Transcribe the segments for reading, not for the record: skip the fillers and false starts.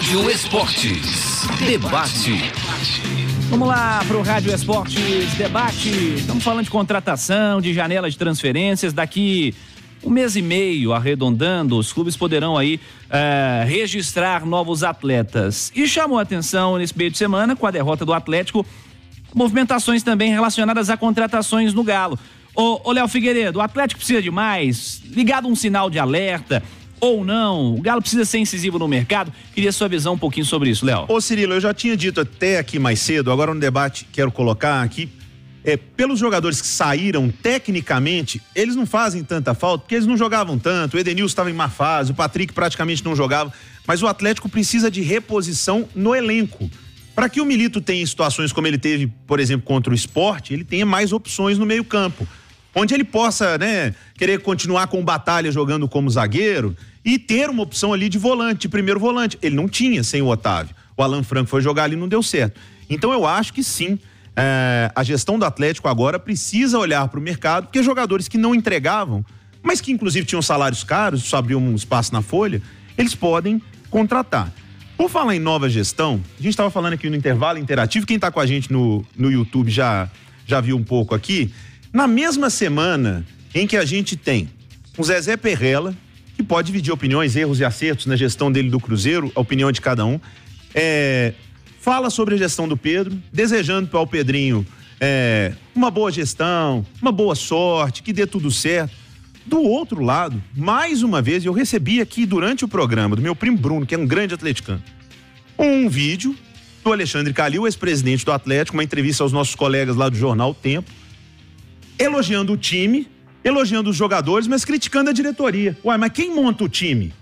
Rádio Esportes Debate. Vamos lá para o Rádio Esportes Debate. Estamos falando de contratação, de janela de transferências. Daqui um mês e meio, arredondando, os clubes poderão aí registrar novos atletas. E chamou a atenção nesse meio de semana, com a derrota do Atlético, movimentações também relacionadas a contratações no Galo. Ô Léo Figueiredo, o Atlético precisa de mais? Ligado um sinal de alerta ou não? O Galo precisa ser incisivo no mercado? Queria sua visão um pouquinho sobre isso, Léo. Ô Cirilo, eu já tinha dito até aqui mais cedo, agora no debate quero colocar aqui, pelos jogadores que saíram, tecnicamente, eles não fazem tanta falta, porque eles não jogavam tanto, o Edenilson estava em má fase, o Patrick praticamente não jogava, mas o Atlético precisa de reposição no elenco. Para que o Milito tenha situações como ele teve, por exemplo, contra o Sport, ele tenha mais opções no meio campo, onde ele possa, querer continuar com o Batalha jogando como zagueiro e ter uma opção ali de volante, de primeiro volante. Ele não tinha sem o Otávio. O Alan Franco foi jogar ali e não deu certo. Então eu acho que sim, a gestão do Atlético agora precisa olhar para o mercado, porque jogadores que não entregavam, mas que inclusive tinham salários caros, isso abriu um espaço na folha, eles podem contratar. Por falar em nova gestão, a gente estava falando aqui no intervalo interativo, quem está com a gente no YouTube já viu um pouco aqui, na mesma semana em que a gente tem o Zezé Perrella, que pode dividir opiniões, erros e acertos na gestão dele do Cruzeiro, a opinião de cada um, fala sobre a gestão do Pedro, desejando para o Pedrinho uma boa gestão, uma boa sorte, que dê tudo certo. Do outro lado, mais uma vez, eu recebi aqui durante o programa do meu primo Bruno, que é um grande atleticano, um vídeo do Alexandre Calil, ex-presidente do Atlético, uma entrevista aos nossos colegas lá do jornal O Tempo, elogiando o time, elogiando os jogadores, mas criticando a diretoria. Uai, mas quem monta o time?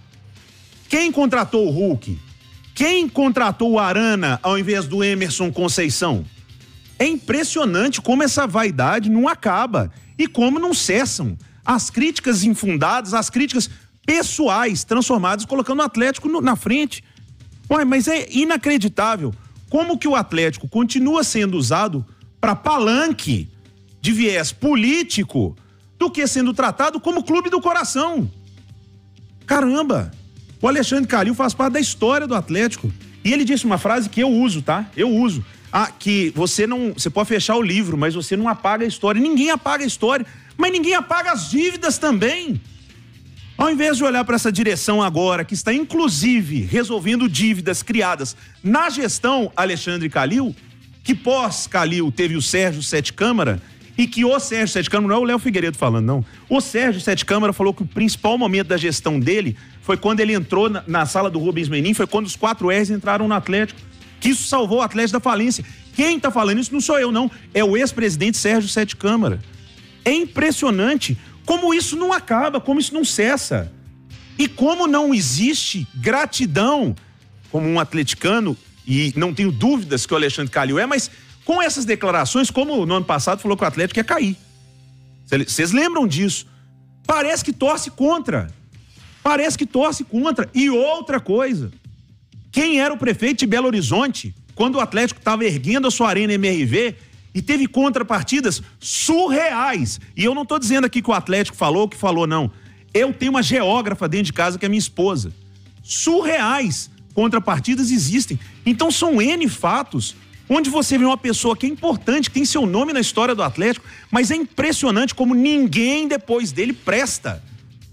Quem contratou o Hulk? Quem contratou o Arana ao invés do Emerson Conceição? É impressionante como essa vaidade não acaba e como não cessam as críticas infundadas, as críticas pessoais transformadas, colocando o Atlético na frente. Ué, mas é inacreditável como que o Atlético continua sendo usado para palanque de viés político do que sendo tratado como clube do coração. Caramba! O Alexandre Calil faz parte da história do Atlético. E ele disse uma frase que eu uso, tá? Eu uso. Que você pode fechar o livro, mas você não apaga a história. Ninguém apaga a história, mas ninguém apaga as dívidas também. Ao invés de olhar para essa direção agora, que está inclusive resolvendo dívidas criadas na gestão Alexandre Calil, que pós-Calil teve o Sérgio Sete Câmara, e que o Sérgio Sete Câmara, não é o Léo Figueiredo falando, não. O Sérgio Sete Câmara falou que o principal momento da gestão dele foi quando ele entrou na sala do Rubens Menin, foi quando os 4 R's entraram no Atlético, que isso salvou o Atlético da falência. Quem tá falando isso não sou eu, não. É o ex-presidente Sérgio Sete Câmara. É impressionante como isso não acaba, como isso não cessa. E como não existe gratidão como um atleticano, e não tenho dúvidas que o Alexandre Calil mas com essas declarações, como no ano passado falou que o Atlético ia cair. Vocês lembram disso? Parece que torce contra. Parece que torce contra. E outra coisa, quem era o prefeito de Belo Horizonte, quando o Atlético estava erguendo a sua arena MRV e teve contrapartidas surreais. E eu não estou dizendo aqui que o Atlético falou o que falou, não. Eu tenho uma geógrafa dentro de casa que é minha esposa. Surreais contrapartidas existem. Então são N fatos onde você vê uma pessoa que é importante, que tem seu nome na história do Atlético, mas é impressionante como ninguém depois dele presta.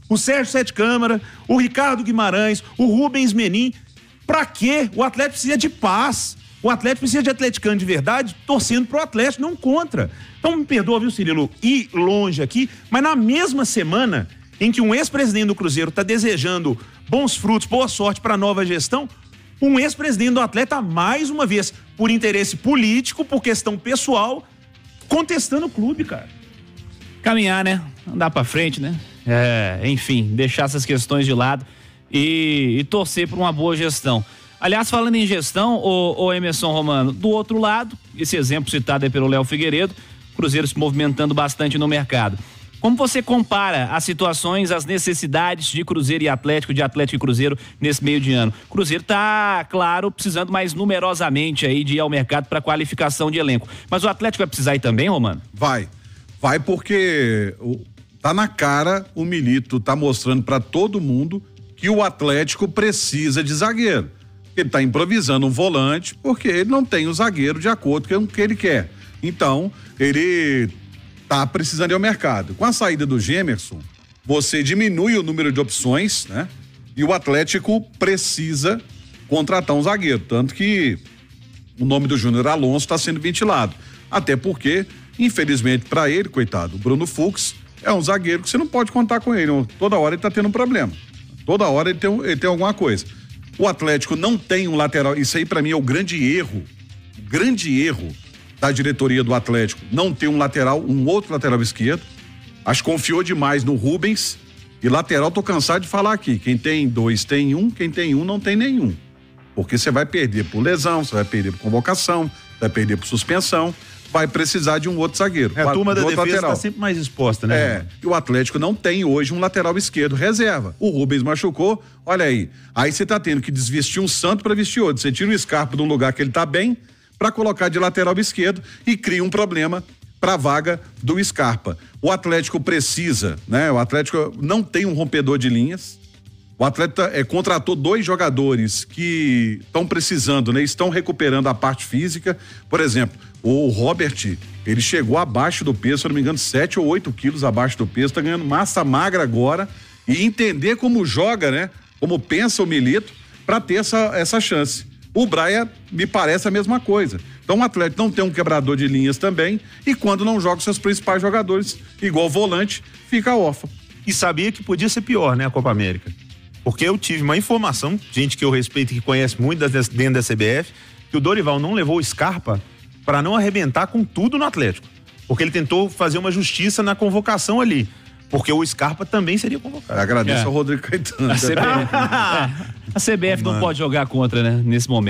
O Sérgio Sete Câmara, o Ricardo Guimarães, o Rubens Menin. Pra quê? O Atlético precisa de paz. O Atlético precisa de atleticano de verdade, torcendo pro Atlético, não contra. Então me perdoa, viu, Cirilo, ir longe aqui, mas na mesma semana em que um ex-presidente do Cruzeiro está desejando bons frutos, boa sorte para a nova gestão, um ex-presidente do Atlético, mais uma vez, por interesse político, por questão pessoal, contestando o clube, cara. Caminhar, né? Andar pra frente, né? Enfim, deixar essas questões de lado e torcer por uma boa gestão. Aliás, falando em gestão, o Emerson Romano, do outro lado, esse exemplo citado aí pelo Léo Figueiredo, Cruzeiro se movimentando bastante no mercado. Como você compara as situações, as necessidades de Cruzeiro e Atlético, de Atlético e Cruzeiro nesse meio de ano? Cruzeiro tá, claro, precisando mais numerosamente aí de ir ao mercado para qualificação de elenco. Mas o Atlético vai precisar ir também, Romano? Vai porque tá na cara, o Milito tá mostrando para todo mundo que o Atlético precisa de zagueiro. Ele está improvisando um volante porque ele não tem o zagueiro de acordo com o que ele quer. Então, ele está precisando ir ao mercado. Com a saída do Gemerson, você diminui o número de opções, né? E o Atlético precisa contratar um zagueiro. Tanto que o nome do Júnior Alonso está sendo ventilado. Até porque, infelizmente para ele, coitado, o Bruno Fux é um zagueiro que você não pode contar com ele. Toda hora ele está tendo um problema. Toda hora ele tem alguma coisa. O Atlético não tem um lateral. Isso aí para mim é o grande erro da diretoria do Atlético. Não ter um outro lateral esquerdo. Acho que confiou demais no Rubens. E lateral, tô cansado de falar aqui. Quem tem 2 tem 1, quem tem 1 não tem nenhum. Porque você vai perder por lesão, você vai perder por convocação, vai perder por suspensão, vai precisar de um outro zagueiro. A turma da defesa está sempre mais exposta, né? E o Atlético não tem hoje um lateral esquerdo reserva. O Rubens machucou, olha aí. Aí você tá tendo que desvestir um santo para vestir outro. Você tira o Scarpa de um lugar que ele tá bem para colocar de lateral esquerdo e cria um problema para a vaga do Scarpa. O Atlético precisa, né? O Atlético não tem um rompedor de linhas. O Atlético contratou 2 jogadores que estão precisando, né? Estão recuperando a parte física. Por exemplo, o Robert, ele chegou abaixo do peso, se eu não me engano, 7 ou 8 quilos abaixo do peso, tá ganhando massa magra agora e entender como joga, né? Como pensa o Milito para ter essa chance. O Braia me parece a mesma coisa. Então o Atlético não tem um quebrador de linhas também e quando não joga seus principais jogadores, igual volante, fica órfão. E sabia que podia ser pior, né, a Copa América. Porque eu tive uma informação, gente que eu respeito e que conhece muito dentro da CBF, que o Dorival não levou o Scarpa para não arrebentar com tudo no Atlético. Porque ele tentou fazer uma justiça na convocação ali. Porque o Scarpa também seria convocado. Agradeço ao Rodrigo Caetano. A CBF não pode jogar contra, né? Nesse momento.